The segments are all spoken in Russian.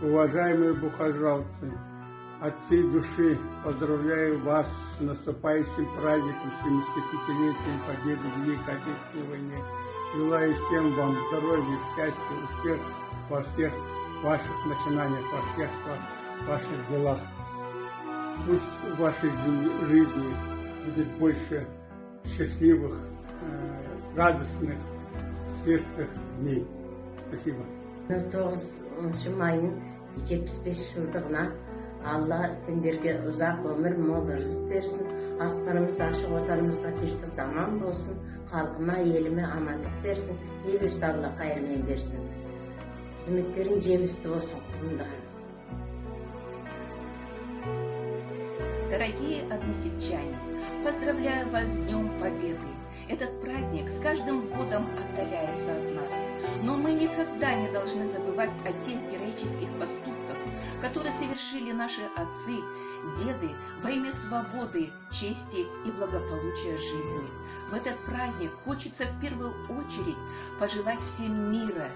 Уважаемые бухожалцы, от всей души поздравляю вас с наступающим праздником 75-летия Победы в Великой Отечественной войне. Желаю всем вам здоровья, счастья, успеха во всех ваших начинаниях, во всех ваших делах. Пусть в вашей жизни будет больше счастливых, радостных, светлых дней. Спасибо. 9 майын 75 жылдығына Алла сендерге ұзақ өмір, мол рызық берсін. Аспанымыз ашық, отанымызға тышты заман болсын. Халқыма, еліме амандық берсін. Еберсі Алла қайырмен берсін. Қызметтерің жемісті болсын, құлындарым. Дорогие односельчане, поздравляю вас с Днем Победы. Этот праздник с каждым годом отдаляется от нас. Но мы никогда не должны забывать о тех героических поступках, которые совершили наши отцы, деды во имя свободы, чести и благополучия жизни. В этот праздник хочется в первую очередь пожелать всем мира,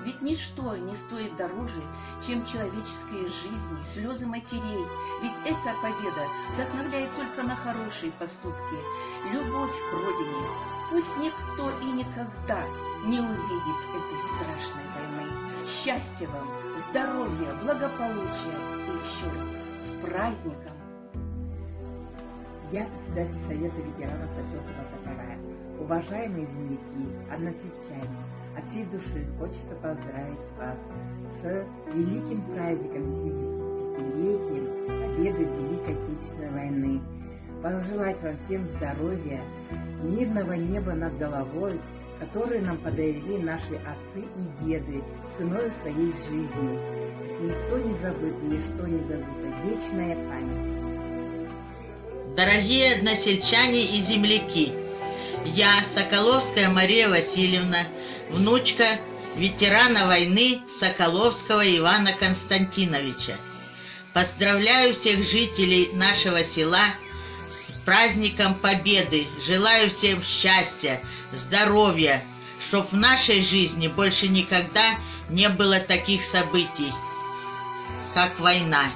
ведь ничто не стоит дороже, чем человеческие жизни, слезы матерей, ведь эта победа вдохновляет только на хорошие поступки, любовь к родине. Пусть никто и никогда не увидит этой страшной войны. Счастья вам, здоровья, благополучия и еще раз с праздником! Я председатель Совета ветеранов поселка Батакарая. Уважаемые земляки, односельчане, от всей души хочется поздравить вас с великим праздником 75-летием Победы в Великой Отечественной войны. Пожелать вам всем здоровья, мирного неба над головой, которые нам подарили наши отцы и деды ценой своей жизни. Никто не забыт, ничто не забыто. Вечная память. Дорогие односельчане и земляки, я, Соколовская Мария Васильевна, внучка ветерана войны Соколовского Ивана Константиновича, поздравляю всех жителей нашего села с праздником Победы, желаю всем счастья, здоровья, чтоб в нашей жизни больше никогда не было таких событий, как война.